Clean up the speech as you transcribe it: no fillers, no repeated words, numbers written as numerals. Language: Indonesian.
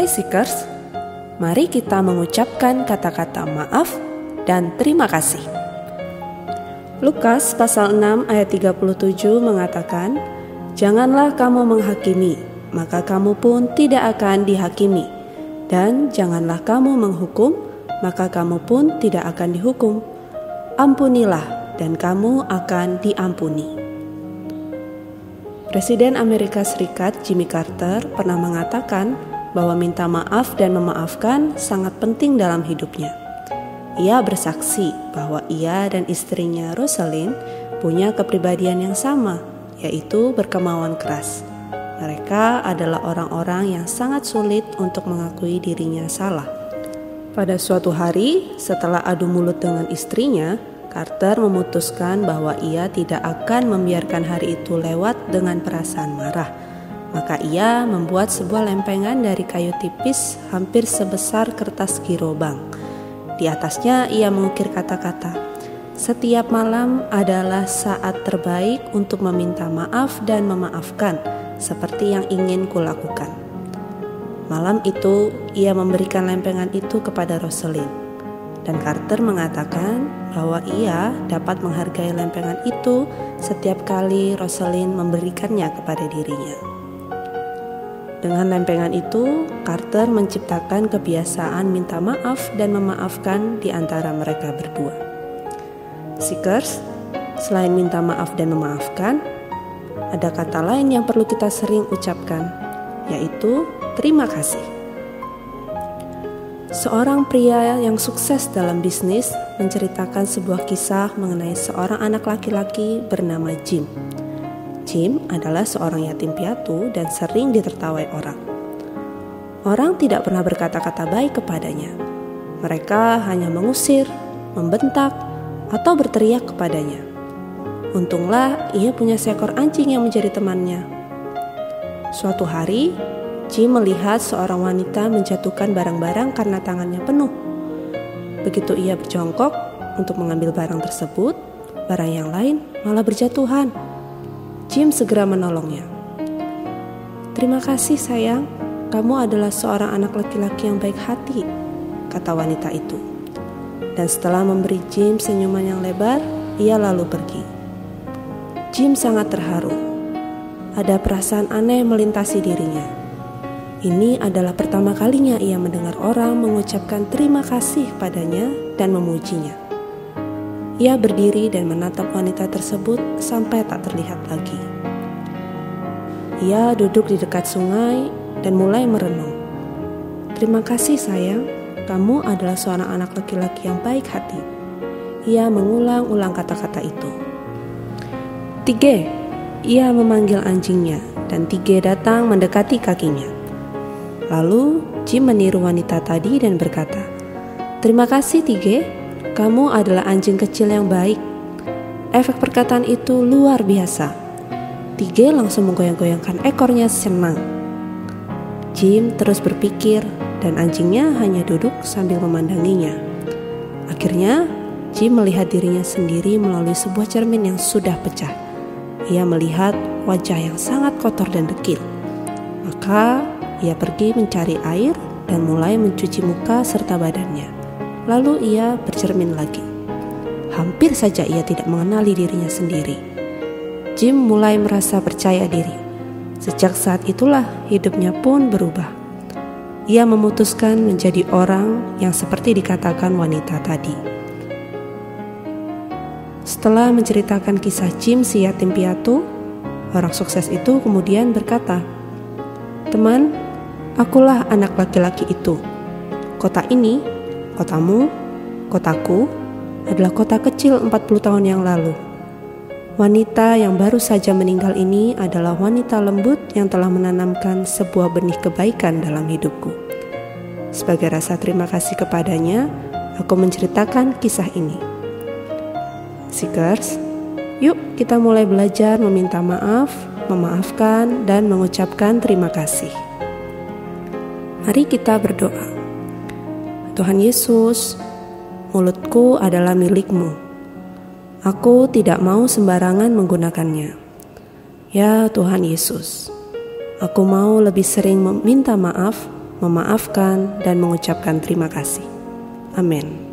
Seekers, mari kita mengucapkan kata-kata maaf dan terima kasih. Lukas pasal 6 ayat 37 mengatakan, "Janganlah kamu menghakimi, maka kamu pun tidak akan dihakimi. Dan janganlah kamu menghukum, maka kamu pun tidak akan dihukum. Ampunilah, dan kamu akan diampuni." Presiden Amerika Serikat Jimmy Carter pernah mengatakan bahwa minta maaf dan memaafkan sangat penting dalam hidupnya. Ia bersaksi bahwa ia dan istrinya Rosalind punya kepribadian yang sama, yaitu berkemauan keras. Mereka adalah orang-orang yang sangat sulit untuk mengakui dirinya salah. Pada suatu hari, setelah adu mulut dengan istrinya, Carter memutuskan bahwa ia tidak akan membiarkan hari itu lewat dengan perasaan marah. Maka ia membuat sebuah lempengan dari kayu tipis hampir sebesar kertas girobang. Di atasnya ia mengukir kata-kata, "Setiap malam adalah saat terbaik untuk meminta maaf dan memaafkan, seperti yang ingin kulakukan." Malam itu ia memberikan lempengan itu kepada Rosalind. Dan Carter mengatakan bahwa ia dapat menghargai lempengan itu setiap kali Rosalind memberikannya kepada dirinya. Dengan lempengan itu, Carter menciptakan kebiasaan minta maaf dan memaafkan di antara mereka berdua. Seekers, selain minta maaf dan memaafkan, ada kata lain yang perlu kita sering ucapkan, yaitu terima kasih. Seorang pria yang sukses dalam bisnis menceritakan sebuah kisah mengenai seorang anak laki-laki bernama Jim. Jim adalah seorang yatim piatu dan sering ditertawai orang. Orang tidak pernah berkata-kata baik kepadanya. Mereka hanya mengusir, membentak, atau berteriak kepadanya. Untunglah ia punya seekor anjing yang menjadi temannya. Suatu hari, Jim melihat seorang wanita menjatuhkan barang-barang karena tangannya penuh. Begitu ia berjongkok untuk mengambil barang tersebut, barang yang lain malah berjatuhan. Jim segera menolongnya. "Terima kasih sayang, kamu adalah seorang anak laki-laki yang baik hati," kata wanita itu. Dan setelah memberi Jim senyuman yang lebar, ia lalu pergi. Jim sangat terharu. Ada perasaan aneh melintasi dirinya. Ini adalah pertama kalinya ia mendengar orang mengucapkan terima kasih padanya dan memujinya. Ia berdiri dan menatap wanita tersebut sampai tak terlihat lagi. Ia duduk di dekat sungai dan mulai merenung. "Terima kasih sayang, kamu adalah seorang anak laki-laki yang baik hati." Ia mengulang-ulang kata-kata itu. "Tige," ia memanggil anjingnya dan Tige datang mendekati kakinya. Lalu Jim meniru wanita tadi dan berkata, "Terima kasih Tige, kamu adalah anjing kecil yang baik." Efek perkataan itu luar biasa. Tige langsung menggoyang-goyangkan ekornya senang. Jim terus berpikir dan anjingnya hanya duduk sambil memandanginya. Akhirnya Jim melihat dirinya sendiri melalui sebuah cermin yang sudah pecah. Ia melihat wajah yang sangat kotor dan dekil. Maka ia pergi mencari air dan mulai mencuci muka serta badannya. Lalu ia bercermin lagi. Hampir saja ia tidak mengenali dirinya sendiri. Jim mulai merasa percaya diri. Sejak saat itulah hidupnya pun berubah. Ia memutuskan menjadi orang yang seperti dikatakan wanita tadi. Setelah menceritakan kisah Jim si yatim piatu, orang sukses itu kemudian berkata, "Teman, akulah anak laki-laki itu. Kota ini, kotamu, kotaku, adalah kota kecil 40 tahun yang lalu. Wanita yang baru saja meninggal ini adalah wanita lembut yang telah menanamkan sebuah benih kebaikan dalam hidupku. Sebagai rasa terima kasih kepadanya, aku menceritakan kisah ini." Seekers, yuk kita mulai belajar meminta maaf, memaafkan, dan mengucapkan terima kasih. Mari kita berdoa. Tuhan Yesus, mulutku adalah milik-Mu. Aku tidak mau sembarangan menggunakannya. Ya Tuhan Yesus, aku mau lebih sering meminta maaf, memaafkan, dan mengucapkan terima kasih. Amin.